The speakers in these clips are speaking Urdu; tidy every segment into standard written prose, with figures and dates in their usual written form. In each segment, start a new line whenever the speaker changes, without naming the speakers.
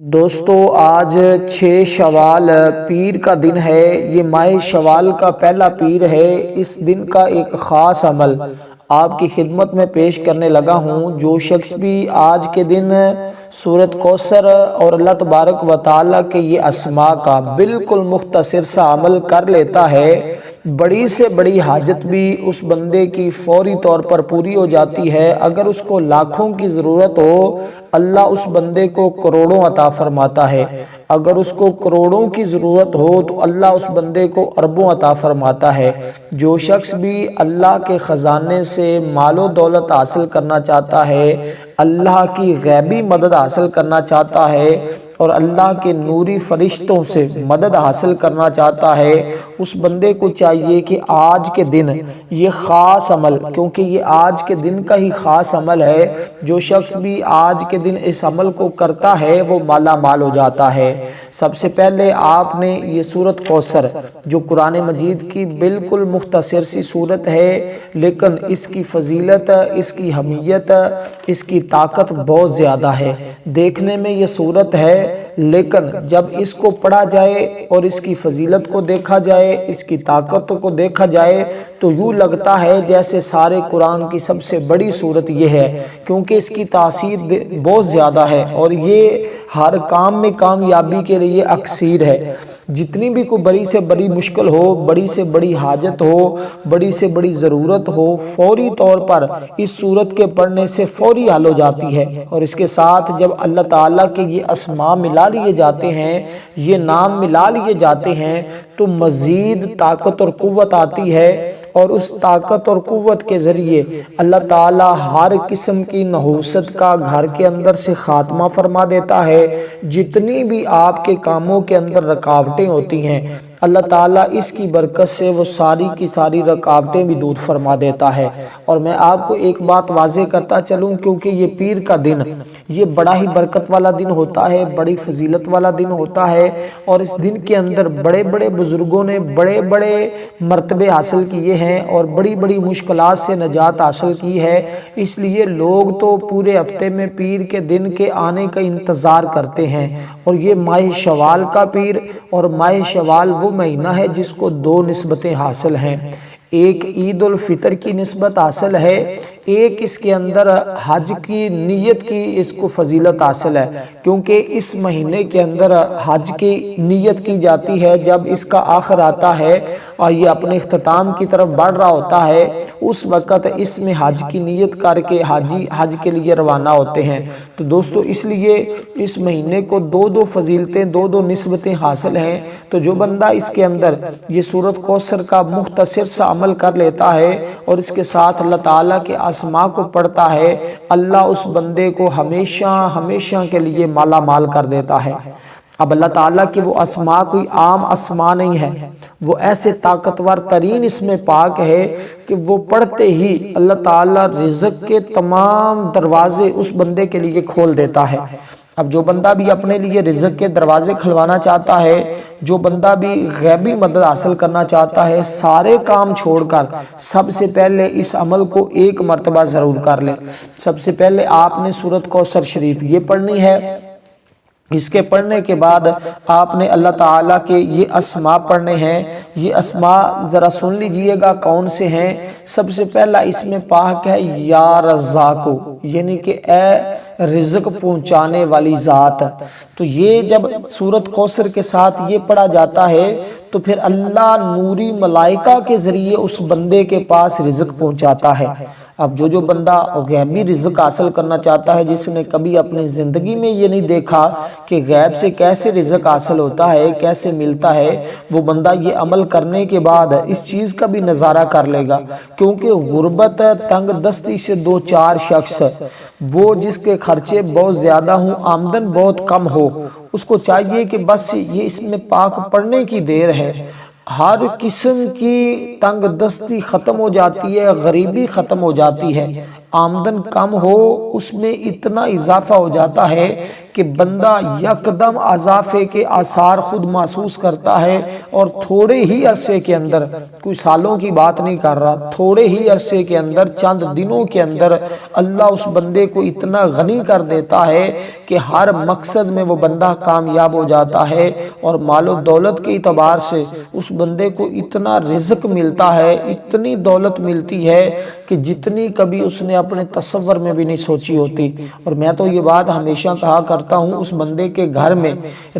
دوستو آج 6 شوال پیر کا دن ہے۔ یہ ماہ شوال کا پہلا پیر ہے۔ اس دن کا ایک خاص عمل آپ کی خدمت میں پیش کرنے لگا ہوں۔ جو شخص بھی آج کے دن سورۃ کوثر اور اللہ تبارک و تعالیٰ کے یہ اسماء کا بالکل مختصر سا عمل کر لیتا ہے، بڑی سے بڑی حاجت بھی اس بندے کی فوری طور پر پوری ہو جاتی ہے۔ اگر اس کو لاکھوں کی ضرورت ہو، اللہ اس بندے کو کروڑوں عطا فرماتا ہے۔ اگر اس کو کروڑوں کی ضرورت ہو تو اللہ اس بندے کو اربوں عطا فرماتا ہے۔ جو شخص بھی اللہ کے خزانے سے مال و دولت حاصل کرنا چاہتا ہے، اللہ کی غیبی مدد حاصل کرنا چاہتا ہے اور اللہ کے نوری فرشتوں سے مدد حاصل کرنا چاہتا ہے، اس بندے کو چاہیے کہ آج کے دن یہ خاص عمل، کیونکہ یہ آج کے دن کا ہی خاص عمل ہے، جو شخص بھی آج کے دن اس عمل کو کرتا ہے وہ مالا مال ہو جاتا ہے۔ سب سے پہلے آپ نے یہ سورۃ کوثر، جو قرآن مجید کی بالکل مختصر سی سورت ہے، لیکن اس کی فضیلت، اس کی اہمیت، اس کی طاقت بہت زیادہ ہے۔ دیکھنے میں یہ سورت ہے، لیکن جب اس کو پڑھا جائے اور اس کی فضیلت کو دیکھا جائے، اس کی طاقت کو دیکھا جائے، تو یوں لگتا ہے جیسے سارے قرآن کی سب سے بڑی سورت یہ ہے، کیونکہ اس کی تاثیر بہت زیادہ ہے اور یہ ہر کام میں کامیابی کے لیے اکسیر ہے۔ جتنی بھی کوئی بڑی سے بڑی مشکل ہو، بڑی سے بڑی حاجت ہو، بڑی سے بڑی ضرورت ہو، فوری طور پر اس سورت کے پڑھنے سے فوری حل ہو جاتی ہے۔ اور اس کے ساتھ جب اللہ تعالیٰ کے یہ اسماء ملا لیے جاتے ہیں، یہ نام ملا لیے جاتے ہیں، تو مزید طاقت اور قوت آتی ہے، اور اس طاقت اور قوت کے ذریعے اللہ تعالیٰ ہر قسم کی نحوست کا گھر کے اندر سے خاتمہ فرما دیتا ہے۔ جتنی بھی آپ کے کاموں کے اندر رکاوٹیں ہوتی ہیں، اللہ تعالیٰ اس کی برکت سے وہ ساری کی ساری رکاوٹیں بھی دور فرما دیتا ہے۔ اور میں آپ کو ایک بات واضح کرتا چلوں، کیونکہ یہ پیر کا دن یہ بڑا ہی برکت والا دن ہوتا ہے، بڑی فضیلت والا دن ہوتا ہے، اور اس دن کے اندر بڑے بڑے بزرگوں نے بڑے بڑے مرتبے حاصل کیے ہیں اور بڑی بڑی مشکلات سے نجات حاصل کی ہے۔ اس لیے لوگ تو پورے ہفتے میں پیر کے دن کے آنے کا انتظار کرتے ہیں، اور یہ ماہ شوال کا پیر، اور ماہ شوال وہ مہینہ ہے جس کو 2 نسبتیں حاصل ہیں۔ ایک عید الفطر کی نسبت حاصل ہے، ایک اس کے اندر حج کی نیت کی اس کو فضیلت حاصل ہے، کیونکہ اس مہینے کے اندر حج کی نیت کی جاتی ہے۔ جب اس کا آخر آتا ہے اور یہ اپنے اختتام کی طرف بڑھ رہا ہوتا ہے، اس وقت اس میں حج کی نیت کر کے حاجی حج کے لیے روانہ ہوتے ہیں۔ تو دوستو اس لیے اس مہینے کو 2 فضیلتیں، 2 نسبتیں حاصل ہیں۔ تو جو بندہ اس کے اندر یہ سورۃ کوثر کا مختصر سا عمل کر لیتا ہے اور اس کے ساتھ اللہ تعالیٰ کے اسماء کو پڑھتا ہے، اللہ اس بندے کو ہمیشہ ہمیشہ کے لیے مالا مال کر دیتا ہے۔ اب اللہ تعالیٰ کی وہ اسماء کوئی عام اسماء نہیں ہے، وہ ایسے طاقتور ترین اس میں پاک ہے کہ وہ پڑھتے ہی اللہ تعالیٰ رزق کے تمام دروازے اس بندے کے لیے کھول دیتا ہے۔ اب جو بندہ بھی اپنے لیے رزق کے دروازے کھلوانا چاہتا ہے، جو بندہ بھی غیبی مدد حاصل کرنا چاہتا ہے، سارے کام چھوڑ کر سب سے پہلے اس عمل کو ایک مرتبہ ضرور کر لے۔ سب سے پہلے آپ نے سورۃ کوثر شریف یہ پڑھنی ہے۔ اس کے پڑھنے کے بعد آپ نے اللہ تعالیٰ کے یہ اسماء پڑھنے ہیں۔ یہ اسماء ذرا سن لیجئے گا کون سے ہیں۔ سب سے پہلا اس میں پاک ہے یا رزاقو، یعنی کہ اے رزق پہنچانے والی ذات۔ تو یہ جب سورۃ کوثر کے ساتھ یہ پڑھا جاتا ہے تو پھر اللہ نوری ملائکہ کے ذریعے اس بندے کے پاس رزق پہنچاتا ہے۔ اب جو بندہ غیبی رزق حاصل کرنا چاہتا ہے، جس نے کبھی اپنی زندگی میں یہ نہیں دیکھا کہ غیب سے کیسے رزق حاصل ہوتا ہے، کیسے ملتا ہے، وہ بندہ یہ عمل کرنے کے بعد اس چیز کا بھی نظارہ کر لے گا، کیونکہ غربت، تنگ دستی سے 2-4 شخص، وہ جس کے خرچے بہت زیادہ ہوں، آمدن بہت کم ہو، اس کو چاہیے کہ بس یہ اس میں پاک پڑھنے کی دیر ہے، ہر قسم کی تنگ دستی ختم ہو جاتی ہے، غریبی ختم ہو جاتی ہے، آمدن کم ہو اس میں اتنا اضافہ ہو جاتا ہے کہ بندہ یکدم اضافے کے آثار خود محسوس کرتا ہے، اور تھوڑے ہی عرصے کے اندر، کوئی سالوں کی بات نہیں کر رہا، تھوڑے ہی عرصے کے اندر، چند دنوں کے اندر اللہ اس بندے کو اتنا غنی کر دیتا ہے کہ ہر مقصد میں وہ بندہ کامیاب ہو جاتا ہے، اور مال و دولت کے اعتبار سے اس بندے کو اتنا رزق ملتا ہے، اتنی دولت ملتی ہے کہ جتنی کبھی اس نے اپنے تصور میں بھی نہیں سوچی ہوتی۔ اور میں تو یہ بات ہمیشہ کہا کرتا ہوں، اس بندے کے گھر میں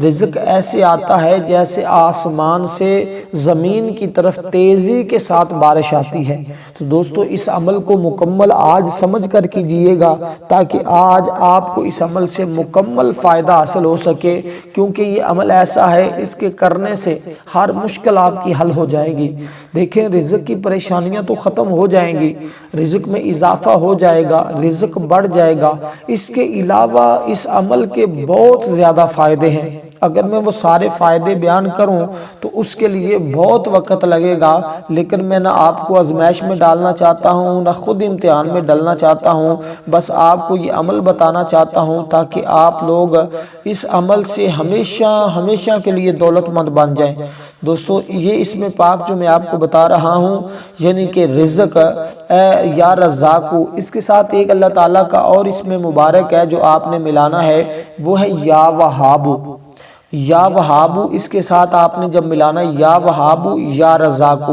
رزق ایسے آتا ہے جیسے آسمان سے زمین کی طرف تیزی کے ساتھ بارش آتی ہے۔ تو دوستو اس عمل کو مکمل آج سمجھ کر کیجئے گا، تاکہ آج آپ کو اس عمل سے مکمل فائدہ حاصل ہو سکے، کیونکہ یہ عمل ایسا ہے اس کے کرنے سے ہر مشکل آپ کی حل ہو جائے گی۔ دیکھیں رزق کی پریشانیاں تو ختم ہو جائیں گی، رزق میں اضافہ ہو جائے گا، رزق بڑھ جائے گا۔ اس کے علاوہ اس عمل کے بہت زیادہ فائدے ہیں، اگر میں وہ سارے فائدے بیان کروں تو اس کے لیے بہت وقت لگے گا، لیکن میں نہ آپ کو آزمائش میں ڈالنا چاہتا ہوں، نہ خود امتحان میں ڈالنا چاہتا ہوں، بس آپ کو یہ عمل بتانا چاہتا ہوں تاکہ آپ لوگ اس عمل سے ہمیشہ ہمیشہ کے لیے دولت مند بن جائیں۔ دوستو یہ اسم پاک جو میں آپ کو بتا رہا ہوں، یعنی کہ رزق یا رزاق، اس کے ساتھ ایک اللہ تعالیٰ کا اور اسم مبارک ہے جو آپ نے ملانا ہے، وہ ہے یا وہاب۔ یا وہاب، اس کے ساتھ آپ نے جب ملانا ہے یا وہاب یا رزاق،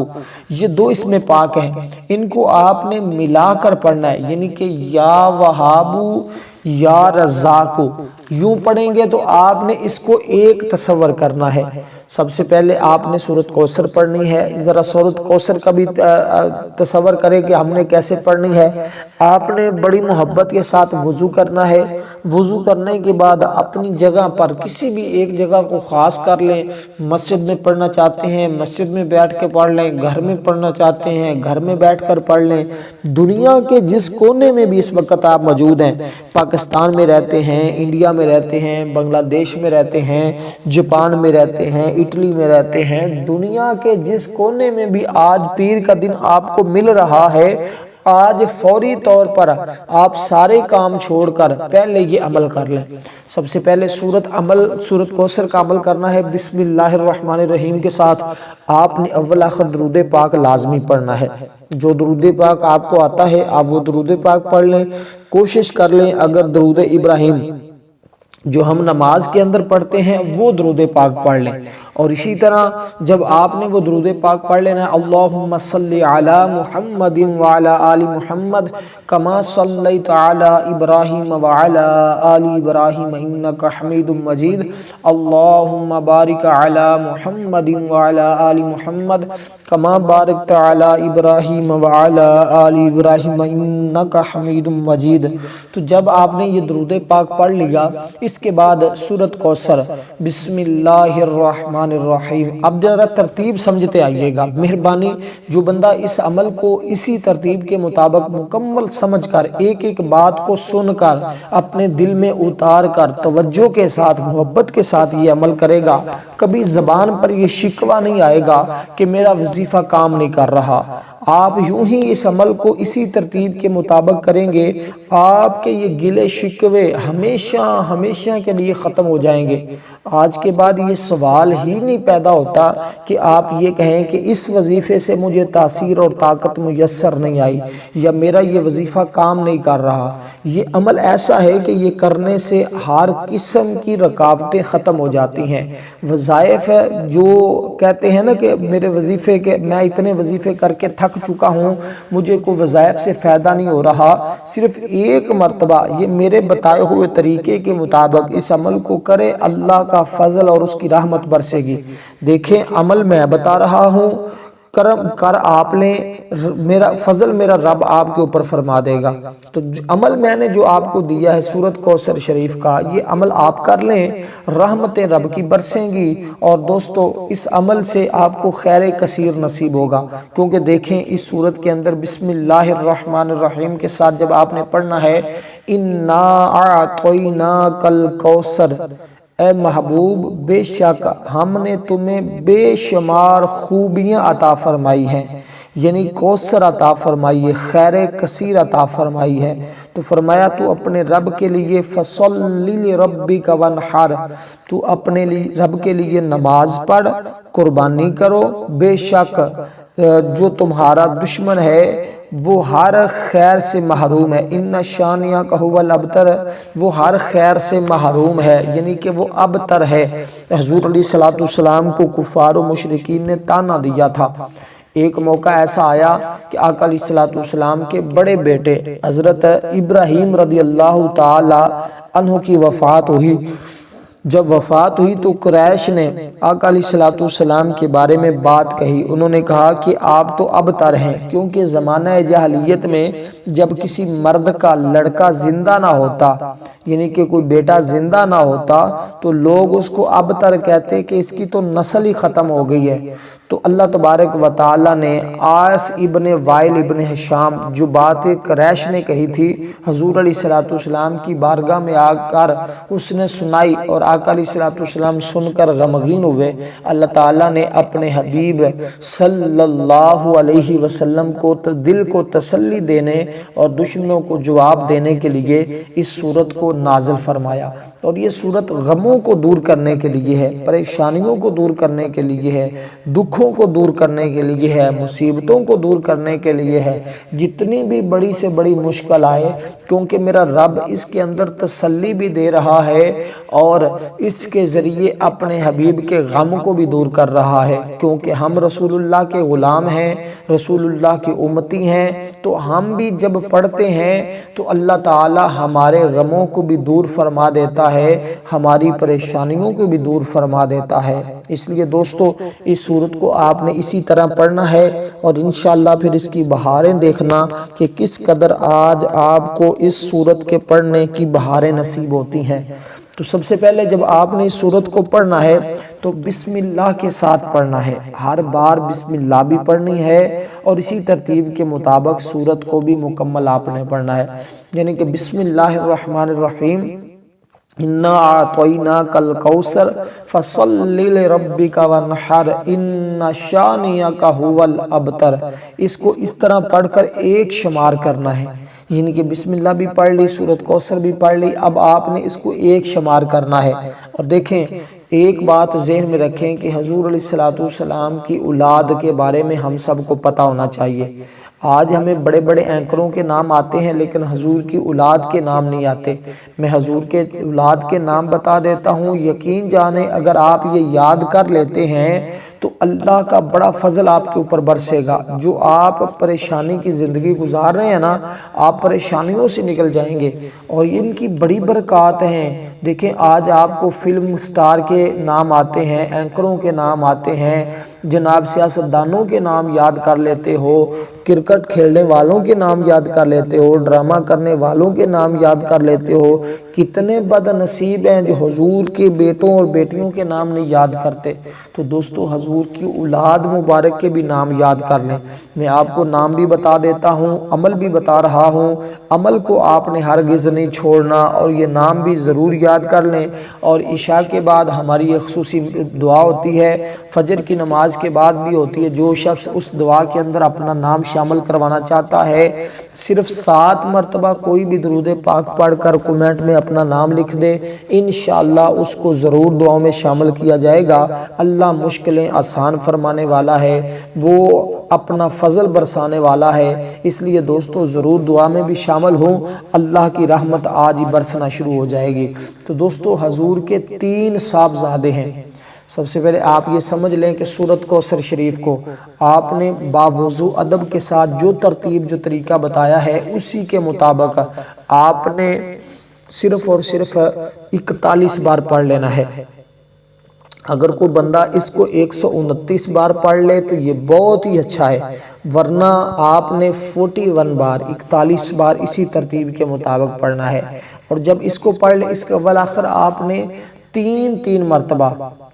یہ دو اسم پاک ہیں، ان کو آپ نے ملا کر پڑھنا ہے، یعنی کہ یا وہاب یا رزاق یوں پڑھیں گے تو آپ نے اس کو ایک تصور کرنا ہے۔ سب سے پہلے آپ نے سورۃ کوثر پڑھنی ہے، ذرا سورۃ کوثر کا بھی تصور کریں کہ ہم نے کیسے پڑھنی ہے۔ آپ نے بڑی محبت کے ساتھ وضو کرنا ہے، وضو کرنے کے بعد اپنی جگہ پر کسی بھی ایک جگہ کو خاص کر لیں، مسجد میں پڑھنا چاہتے ہیں مسجد میں بیٹھ کے پڑھ لیں، گھر میں پڑھنا چاہتے ہیں گھر میں بیٹھ کر پڑھ لیں، دنیا کے جس کونے میں بھی اس وقت آپ موجود ہیں، پاکستان میں رہتے ہیں، انڈیا میں رہتے ہیں، بنگلہ دیش میں رہتے ہیں، جاپان میں رہتے ہیں، اٹلی میں رہتے ہیں، دنیا کے جس کونے میں بھی آج پیر کا دن آپ کو مل رہا ہے، آج فوری طور پر آپ سارے کام چھوڑ کر پہلے یہ عمل کر لیں۔ سب سے پہلے سورۃ کوثر کا عمل کرنا ہے بسم اللہ الرحمن الرحیم کے ساتھ۔ آپ نے اول آخر درود پاک لازمی پڑھنا ہے، جو درود پاک آپ کو آتا ہے آپ وہ درود پاک پڑھ لیں۔ کوشش کر لیں اگر درود ابراہیم جو ہم نماز کے اندر پڑھتے ہیں وہ درود پاک پڑھ لیں، اور اسی طرح جب آپ نے وہ درود پاک پڑھ لینا ہے اللہم صلی علی محمد وعلی آل محمد کما صلیت علی ابراہیم وعلی آل ابراہیم انک حمید مجید، اللہم بارک علی محمد وعلی آل محمد کما بارکت علی ابراہیم وعلی آل ابراہیم انک حمید مجید۔ تو جب آپ نے یہ درود پاک پڑھ لیا، اس کے بعد سورۃ کوثر بسم اللہ الرحمن الرحیم۔ اب ذرا ترتیب سمجھتے آئیے گا، مہربانی جو بندہ اس عمل کو اسی ترتیب کے مطابق مکمل سمجھ کر ایک ایک بات کو سن کر اپنے دل میں اتار کر توجہ کے ساتھ محبت کے ساتھ یہ عمل کرے گا، کبھی زبان پر یہ شکوہ نہیں آئے گا کہ میرا وظیفہ کام نہیں کر رہا۔ آپ یوں ہی اس عمل کو اسی ترتیب کے مطابق کریں گے، آپ کے یہ گلے شکوے ہمیشہ ہمیشہ کے لیے ختم ہو جائیں گے۔ آج کے بعد یہ سوال ہی نہیں پیدا ہوتا کہ آپ یہ کہیں کہ اس وظیفے سے مجھے تاثیر اور طاقت میسر نہیں آئی، یا میرا یہ وظیفہ کام نہیں کر رہا۔ یہ عمل ایسا ہے کہ یہ کرنے سے ہر قسم کی رکاوٹیں ختم ہو جاتی ہیں۔ وظائف جو کہتے ہیں نا کہ میرے وظیفے کے میں اتنے وظیفے کر کے تھک چکا ہوں، مجھے کوئی وظائف سے فائدہ نہیں ہو رہا، صرف ایک مرتبہ یہ میرے بتائے ہوئے طریقے کے مطابق اس عمل کو کرے، اللہ کا فضل اور اس کی رحمت برسے گی۔ دیکھیں عمل میں بتا رہا ہوں، کرم کر آپ نے، میرا فضل میرا رب آپ کے اوپر فرما دے گا۔ تو عمل میں نے جو آپ کو دیا ہے سورۃ کوثر شریف کا، یہ عمل آپ کر لیں، رحمتیں رب کی برسیں گی، اور دوستو اس عمل سے آپ کو خیر کثیر نصیب ہوگا، کیونکہ دیکھیں اس سورت کے اندر بسم اللہ الرحمن الرحیم کے ساتھ جب آپ نے پڑھنا ہے اِنَّا أَعْطَيْنَاكَ الْكَوْثَرَ، اے محبوب بے شک ہم نے تمہیں بے شمار خوبیاں عطا فرمائی ہیں، یعنی کوثر عطا فرمائی ہے، خیر کثیر عطا فرمائی ہے۔ تو فرمایا تو اپنے رب کے لیے فَصَلِّ لِرَبِّكَ وَانْحَرْ، تو اپنے رب کے لیے نماز پڑھ، قربانی کرو، بے شک جو تمہارا دشمن ہے وہ ہر خیر سے محروم ہے، ان شانئک ھو الابتر، وہ ہر خیر سے محروم ہے، یعنی کہ وہ ابتر ہے۔ حضور علیہ السلام کو کفار و مشرکین نے طعنہ دیا تھا۔ ایک موقع ایسا آیا کہ آقا علیہ السلام کے بڑے بیٹے حضرت ابراہیم رضی اللہ تعالی عنہ کی وفات ہوئی۔ جب وفات ہوئی تو قریش نے آقا علیہ السلام کے بارے میں بات کہی، انہوں نے کہا کہ آپ تو ابتر ہیں، کیونکہ زمانہ جاہلیت میں جب کسی مرد کا لڑکا زندہ نہ ہوتا، یعنی کہ کوئی بیٹا زندہ نہ ہوتا، تو لوگ اس کو ابتر کہتے کہ اس کی تو نسل ہی ختم ہو گئی ہے۔ تو اللہ تبارک و تعالی نے عاص ابن وائل ابن ہشام جو بات قریش نے کہی تھی حضور علیہ السلام کی بارگاہ میں آ کر اس نے سنائی، اور آقا علیہ السلام سن کر غمگین ہوئے۔ اللہ تعالیٰ نے اپنے حبیب صلی اللہ علیہ وسلم کو دل کو تسلی دینے اور دشمنوں کو جواب دینے کے لیے اس سورت کو نازل فرمایا، اور یہ سورت غموں کو دور کرنے کے لیے ہے، پریشانیوں کو دور کرنے کے لیے ہے، دکھوں کو دور کرنے کے لیے ہے، مصیبتوں کو دور کرنے کے لیے ہے۔ جتنی بھی بڑی سے بڑی مشکل آئے، کیونکہ میرا رب اس کے اندر تسلی بھی دے رہا ہے اور اس کے ذریعے اپنے حبیب کے غم کو بھی دور کر رہا ہے، کیونکہ ہم رسول اللہ کے غلام ہیں، رسول اللہ کی امتی ہیں، تو ہم بھی جب پڑھتے ہیں تو اللہ تعالی ہمارے غموں کو بھی دور فرما دیتا ہے، ہماری پریشانیوں کو بھی دور فرما دیتا ہے۔ اس لیے دوستو اس سورت کو آپ نے اسی طرح پڑھنا ہے، اور انشاءاللہ پھر اس کی بہاریں دیکھنا کہ کس قدر آج آپ کو اس سورت کے پڑھنے کی بہاریں نصیب ہوتی ہیں۔ تو سب سے پہلے جب آپ نے اس سورت کو پڑھنا ہے تو بسم اللہ کے ساتھ پڑھنا ہے، ہر بار بسم اللہ بھی پڑھنی ہے، اور اسی ترتیب کے مطابق سورت کو بھی مکمل آپ نے پڑھنا ہے، یعنی کہ بسم اللہ الرحمن الرحیم، اِنَّا أَعْطَيْنَاكَ الْكَوْثَرَ فَصَلِّ لِرَبِّكَ وَانْحَرْ إِنَّ شَانِئَكَ هُوَ الْأَبْتَرُ۔ اس کو اس طرح پڑھ کر ایک شمار کرنا ہے، یعنی کہ بسم اللہ بھی پڑھ لی، سورۃ کوثر بھی پڑھ لی، اب آپ نے اس کو ایک شمار کرنا ہے۔ اور دیکھیں ایک بات ذہن میں رکھیں کہ حضور علیہ السلام کی اولاد کے بارے میں ہم سب کو پتہ ہونا چاہیے۔ آج ہمیں بڑے بڑے اینکروں کے نام آتے ہیں لیکن حضور کی اولاد کے نام نہیں آتے۔ میں حضور کے اولاد کے نام بتا دیتا ہوں، یقین جانیں اگر آپ یہ یاد کر لیتے ہیں تو اللہ کا بڑا فضل آپ کے اوپر برسے گا۔ جو آپ پریشانی کی زندگی گزار رہے ہیں نا، آپ پریشانیوں سے نکل جائیں گے، اور ان کی بڑی برکات ہیں۔ دیکھیں آج آپ کو فلم سٹار کے نام آتے ہیں، اینکروں کے نام آتے ہیں، جناب سیاستدانوں کے نام یاد کر لیتے ہو، کرکٹ کھیلنے والوں کے نام یاد کر لیتے ہو، ڈرامہ کرنے والوں کے نام یاد کر لیتے ہو۔ کتنے بد نصیب ہیں جو حضور کے بیٹوں اور بیٹیوں کے نام نہیں یاد کرتے۔ تو دوستو حضور کی اولاد مبارک کے بھی نام یاد کر لیں۔ میں آپ کو نام بھی بتا دیتا ہوں، عمل بھی بتا رہا ہوں، عمل کو آپ نے ہرگز نہیں چھوڑنا، اور یہ نام بھی ضرور یاد کر لیں۔ اور عشاء کے بعد ہماری ایک خصوصی دعا ہوتی ہے، فجر کی نماز کے بعد بھی ہوتی ہے۔ جو شخص اس دعا کے اندر اپنا نام شامل کروانا چاہتا ہے، صرف 7 مرتبہ کوئی بھی درود پاک پڑھ کر کمنٹ میں اپنا نام لکھ دے، انشاءاللہ اس کو ضرور دعاؤں میں شامل کیا جائے گا۔ اللہ مشکلیں آسان فرمانے والا ہے، وہ اپنا فضل برسانے والا ہے، اس لیے دوستو ضرور دعا میں بھی شامل ہوں۔ اللہ کی رحمت آج ہی برسنا شروع ہو جائے گی۔ تو دوستو حضور کے 3 صاحبزادے ہیں۔ سب سے پہلے آپ یہ سمجھ لیں کہ سورۃ کوثر شریف کو آپ نے باوضو ادب کے ساتھ جو ترتیب جو طریقہ بتایا ہے اسی کے مطابق آپ نے صرف اور صرف 41 بار پڑھ لینا ہے۔ اگر کوئی بندہ اس کو 129 بار پڑھ لے تو یہ بہت ہی اچھا ہے، ورنہ آپ نے 41 بار 41 بار اسی ترتیب کے مطابق پڑھنا ہے۔ اور جب اس کو پڑھ لے اس کے بالآخر آپ نے 3 مرتبہ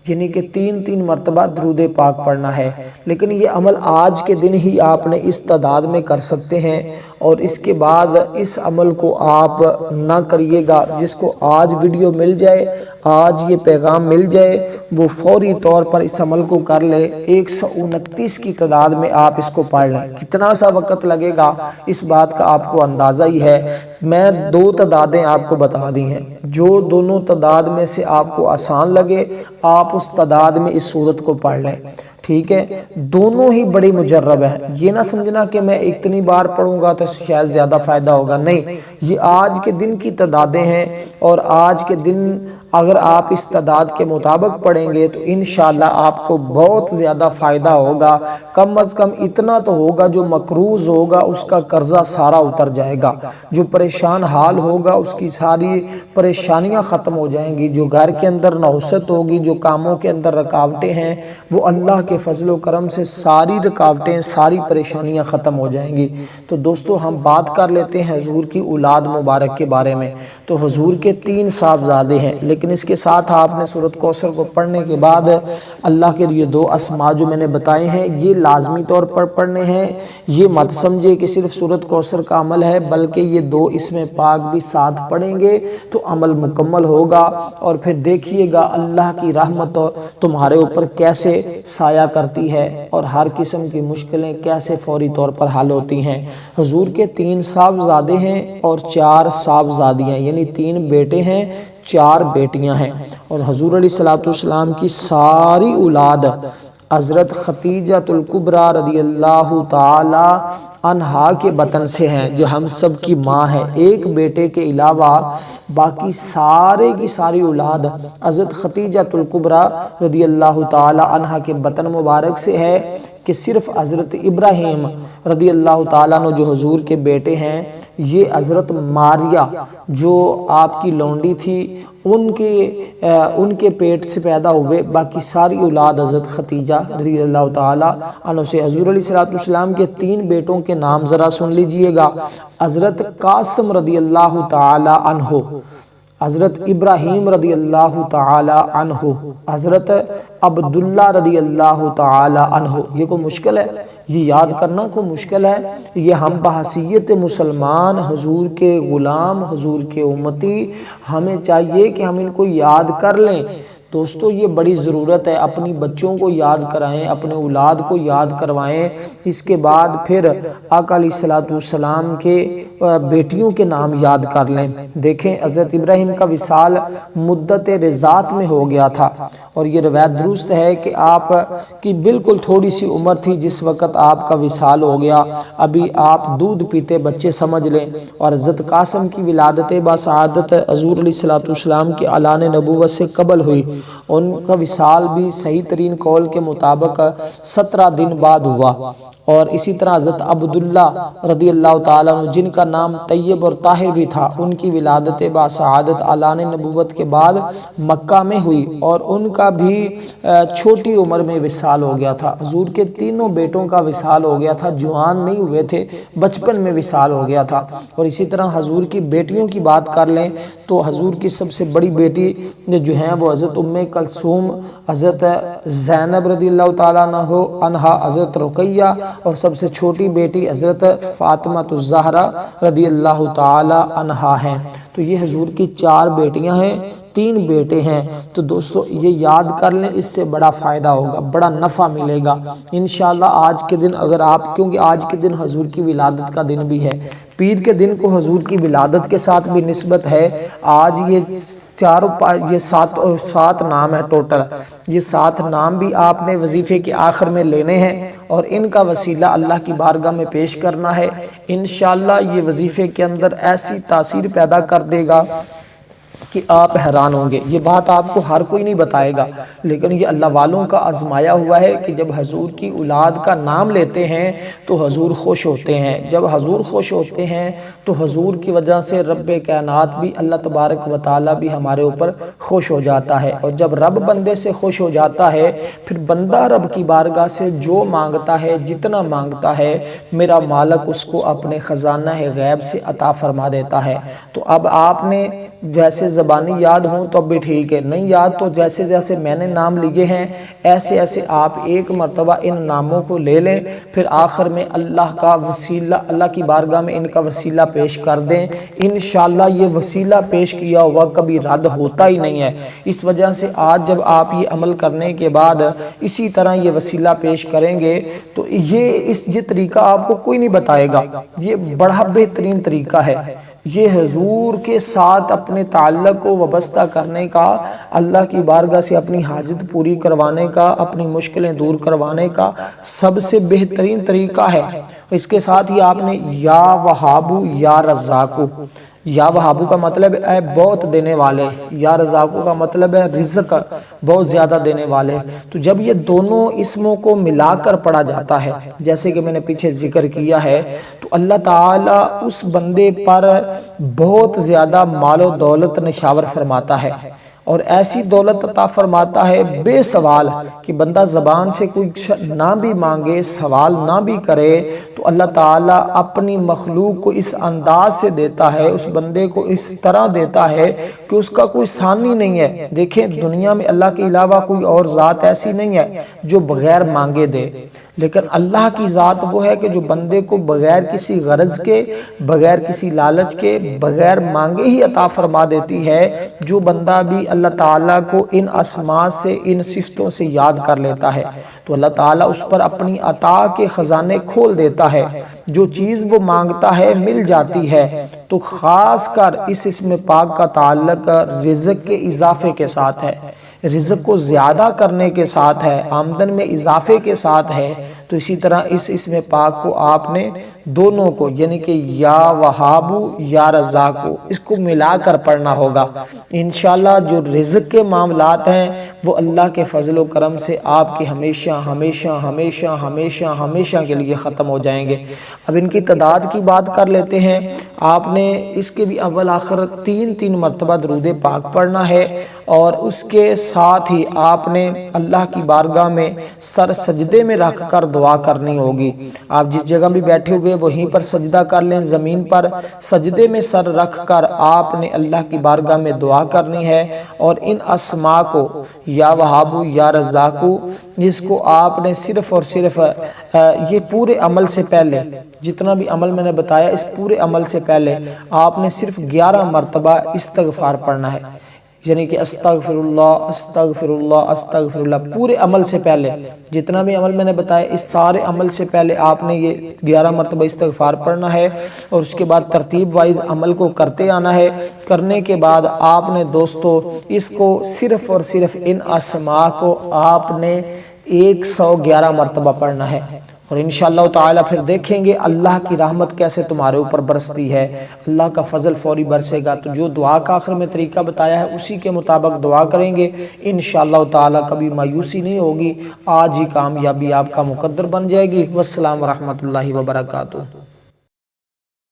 یعنی کہ 3 مرتبہ درود پاک پڑھنا ہے۔ لیکن یہ عمل آج کے دن ہی آپ نے اس تعداد میں کر سکتے ہیں، اور اس کے بعد اس عمل کو آپ نہ کریے گا۔ جس کو آج ویڈیو مل جائے، آج یہ پیغام مل جائے، وہ فوری طور پر اس عمل کو کر لے۔ 129 کی تعداد میں آپ اس کو پڑھ لیں۔ کتنا سا وقت لگے گا اس بات کا آپ کو اندازہ ہی ہے۔ میں 2 تعدادیں آپ کو بتا دی ہیں، جو دونوں تعداد میں سے آپ کو آسان لگے آپ اس تعداد میں اس سورت کو پڑھ لیں، ٹھیک ہے۔ دونوں ہی بڑی مجرب ہیں، یہ نہ سمجھنا کہ میں اتنی بار پڑھوں گا تو شاید زیادہ فائدہ ہوگا، نہیں، یہ آج کے دن کی تعدادیں ہیں، اور آج کے دن اگر آپ اس تعداد کے مطابق پڑھیں گے تو انشاءاللہ آپ کو بہت زیادہ فائدہ ہوگا۔ کم از کم اتنا تو ہوگا، جو مقروض ہوگا اس کا قرضہ سارا اتر جائے گا، جو پریشان حال ہوگا اس کی ساری پریشانیاں ختم ہو جائیں گی، جو گھر کے اندر نحوست ہوگی، جو کاموں کے اندر رکاوٹیں ہیں، وہ اللہ کے فضل و کرم سے ساری رکاوٹیں، ساری پریشانیاں ختم ہو جائیں گی۔ تو دوستو ہم بات کر لیتے ہیں حضور کی اولاد مبارک کے بارے میں۔ تو حضور کے 3 صاحبزادے ہیں، لیکن اس کے ساتھ آپ نے سورۃ کوثر کو پڑھنے کے بعد اللہ کے لیے 2 اسماء جو میں نے بتائے ہیں یہ لازمی طور پر پڑھنے ہیں۔ یہ مت سمجھے کہ صرف سورۃ کوثر کا عمل ہے، بلکہ یہ 2 اسم پاک بھی ساتھ پڑھیں گے تو عمل مکمل ہوگا، اور پھر دیکھیے گا اللہ کی رحمت تمہارے اوپر کیسے سایہ کرتی ہے، اور ہر قسم کی مشکلیں کیسے فوری طور پر حل ہوتی ہیں۔ حضور کے 3 صاحبزادے ہیں اور 4 صاحبزادیاں، یعنی 3 بیٹے ہیں، 4 بیٹیاں ہیں، اور حضور علیہ السلام کی ساری اولاد حضرت خدیجہ الکبریٰ رضی اللہ تعالی عنہا کے بطن سے ہیں، جو ہم سب کی ماں ہے۔ ایک بیٹے کے علاوہ باقی سارے کی ساری اولاد حضرت خدیجہ الکبریٰ رضی اللہ تعالی عنہا کے بطن مبارک سے ہے، کہ صرف حضرت ابراہیم رضی اللہ تعالیٰ عنہ جو حضور کے بیٹے ہیں، یہ حضرت ماریہ جو آپ کی لونڈی تھی ان کے پیٹ سے پیدا ہوئے، باقی ساری اولاد حضرت خدیجہ رضی اللہ تعالیٰ عنہ سے۔ حضور علیہ السلام کے 3 بیٹوں کے نام ذرا سن لیجئے گا۔ حضرت قاسم رضی اللہ تعالیٰ عنہ، حضرت ابراہیم رضی اللہ تعالی عنہ، حضرت عبداللہ رضی اللہ تعالی عنہ۔ یہ کوئی مشکل ہے؟ یہ یاد کرنا کوئی مشکل ہے؟ یہ ہم بحیثیت مسلمان، حضور کے غلام، حضور کے امتی، ہمیں چاہیے کہ ہم ان کو یاد کر لیں۔ دوستو یہ بڑی ضرورت ہے، اپنی بچوں کو یاد کرائیں، اپنے اولاد کو یاد کروائیں۔ اس کے بعد پھر آقا علیہ السلام کے بیٹیوں کے نام یاد کر لیں۔ دیکھیں حضرت ابراہیم کا وصال مدت رضاعت میں ہو گیا تھا، اور یہ روایت درست ہے کہ آپ کی بالکل تھوڑی سی عمر تھی جس وقت آپ کا وصال ہو گیا، ابھی آپ دودھ پیتے بچے سمجھ لیں۔ اور حضرت قاسم کی ولادت بسعادت حضور علیہ السلام کی اعلان نبوت سے قبل ہوئی، ان کا وصال بھی صحیح ترین قول کے مطابق 17 دن بعد ہوا۔ اور اسی طرح حضرت عبداللہ رضی اللہ تعالیٰ عنہ جن کا نام طیب اور طاہر بھی تھا، ان کی ولادت بسعادت اعلان نبوت کے بعد مکہ میں ہوئی، اور ان کا بھی چھوٹی عمر میں وصال ہو گیا تھا۔ حضور کے 3 بیٹوں کا وصال ہو گیا تھا، جوان نہیں ہوئے تھے، بچپن میں وصال ہو گیا تھا۔ اور اسی طرح حضور کی بیٹیوں کی بات کر لیں تو حضور کی سب سے بڑی بیٹی جو ہیں وہ حضرت ام کلثوم، حضرت زینب رضی اللہ تعالیٰ عنہا، حضرت رقیہ، اور سب سے چھوٹی بیٹی حضرت فاطمہ الزہرا رضی اللہ تعالی عنہا ہیں۔ تو یہ حضور کی 4 بیٹیاں ہیں، 3 بیٹے ہیں۔ تو دوستو یہ یاد کر لیں، اس سے بڑا فائدہ ہوگا، بڑا نفع ملے گا انشاءاللہ۔ آج کے دن اگر آپ، کیونکہ آج کے دن حضور کی ولادت کا دن بھی ہے، پیر کے دن کو حضور کی ولادت کے ساتھ بھی نسبت ہے۔ آج یہ 7 نام ہے ٹوٹل، یہ 7 نام بھی آپ نے وظیفے کے آخر میں لینے ہیں، اور ان کا وسیلہ اللہ کی بارگاہ میں پیش کرنا ہے۔ انشاءاللہ یہ وظیفے کے اندر ایسی تاثیر پیدا کر دے گا کہ آپ حیران ہوں گے۔ یہ بات آپ کو ہر کوئی نہیں بتائے گا، لیکن یہ اللہ والوں کا آزمایا ہوا ہے کہ جب حضور کی اولاد کا نام لیتے ہیں تو حضور خوش ہوتے ہیں۔ جب حضور خوش ہوتے ہیں تو حضور کی وجہ سے رب کائنات بھی، اللہ تبارک و تعالیٰ بھی ہمارے اوپر خوش ہو جاتا ہے، اور جب رب بندے سے خوش ہو جاتا ہے پھر بندہ رب کی بارگاہ سے جو مانگتا ہے، جتنا مانگتا ہے، میرا مالک اس کو اپنے خزانہ غیب سے عطا فرما دیتا ہے۔ تو اب آپ نے ویسے زبانی یاد ہوں تو بھی ٹھیک ہے، نہیں یاد تو جیسے جیسے میں نے نام لیے ہیں ایسے ایسے آپ ایک مرتبہ ان ناموں کو لے لیں، پھر آخر میں اللہ کا وسیلہ، اللہ کی بارگاہ میں ان کا وسیلہ پیش کر دیں۔ انشاءاللہ یہ وسیلہ پیش کیا ہوا کبھی رد ہوتا ہی نہیں ہے۔ اس وجہ سے آج جب آپ یہ عمل کرنے کے بعد اسی طرح یہ وسیلہ پیش کریں گے تو یہ طریقہ آپ کو کوئی نہیں بتائے گا، یہ بڑا بہترین طریقہ ہے۔ یہ حضور کے ساتھ اپنے تعلق کو وابستہ کرنے کا، اللہ کی بارگاہ سے اپنی حاجت پوری کروانے کا، اپنی مشکلیں دور کروانے کا سب سے بہترین طریقہ ہے۔ اس کے ساتھ ہی آپ نے یا وہابو یا رزاقو، یا وہابو کا مطلب ہے بہت دینے والے، یا رزاقو کا مطلب ہے رزق بہت زیادہ دینے والے۔ تو جب یہ دونوں اسموں کو ملا کر پڑھا جاتا ہے جیسے کہ میں نے پیچھے ذکر کیا ہے تو اللہ تعالیٰ اس بندے پر بہت زیادہ مال و دولت نشاور فرماتا ہے، اور ایسی دولت عطا فرماتا ہے بے سوال کہ بندہ زبان سے کچھ نہ بھی مانگے، سوال نہ بھی کرے تو اللہ تعالیٰ اپنی مخلوق کو اس انداز سے دیتا ہے، اس بندے کو اس طرح دیتا ہے کہ اس کا کوئی ثانی نہیں ہے۔ دیکھیں دنیا میں اللہ کے علاوہ کوئی اور ذات ایسی نہیں ہے جو بغیر مانگے دے، لیکن اللہ کی ذات وہ ہے کہ جو بندے کو بغیر کسی غرض کے، بغیر کسی لالچ کے، بغیر مانگے ہی عطا فرما دیتی ہے۔ جو بندہ بھی اللہ تعالیٰ کو ان اسماء سے، ان صفتوں سے یاد کر لیتا ہے تو اللہ تعالیٰ اس پر اپنی عطا کے خزانے کھول دیتا ہے، جو چیز وہ مانگتا ہے مل جاتی ہے۔ تو خاص کر اس اسم پاک کا تعلق رزق کے اضافے کے ساتھ ہے، رزق کو زیادہ کرنے کے ساتھ ہے، آمدن میں اضافے کے ساتھ ہے۔ تو اسی طرح اس اسم پاک کو آپ نے دونوں کو یعنی کہ یا وہابو یا رزاقو اس کو ملا کر پڑھنا ہوگا۔ انشاءاللہ جو رزق کے معاملات ہیں وہ اللہ کے فضل و کرم سے آپ کے ہمیشہ ہمیشہ ہمیشہ ہمیشہ ہمیشہ کے لیے ختم ہو جائیں گے۔ اب ان کی تعداد کی بات کر لیتے ہیں۔ آپ نے اس کے بھی اول آخر تین مرتبہ درود پاک پڑھنا ہے، اور اس کے ساتھ ہی آپ نے اللہ کی بارگاہ میں سر سجدے میں رکھ کر دعا کرنی ہوگی۔ آپ جس جگہ بھی بیٹھے ہوئے وہیں پر سجدہ کر لیں، زمین پر سجدے میں سر رکھ کر آپ نے اللہ کی بارگاہ میں دعا کرنی ہے، اور ان اسماء کو یا وہابو یا رزاقو جس کو آپ نے صرف اور صرف یہ پورے عمل سے پہلے جتنا بھی عمل میں نے بتایا اس پورے عمل سے پہلے آپ نے صرف 11 مرتبہ استغفار پڑھنا ہے، یعنی کہ استغفر اللہ استغفر اللہ استغفر اللہ۔ پورے عمل سے پہلے جتنا بھی عمل میں نے بتایا اس سارے عمل سے پہلے آپ نے یہ 11 مرتبہ استغفار پڑھنا ہے، اور اس کے بعد ترتیب وائز عمل کو کرتے آنا ہے۔ کرنے کے بعد آپ نے دوستو اس کو صرف اور صرف ان اسماء کو آپ نے 111 مرتبہ پڑھنا ہے، اور انشاءاللہ تعالی پھر دیکھیں گے اللہ کی رحمت کیسے تمہارے اوپر برستی ہے، اللہ کا فضل فوری برسے گا۔ تو جو دعا کا آخر میں طریقہ بتایا ہے اسی کے مطابق دعا کریں گے، انشاءاللہ تعالی کبھی مایوسی نہیں ہوگی، آج ہی کامیابی آپ کا مقدر بن جائے گی۔ والسلام ورحمۃ اللہ وبرکاتہ۔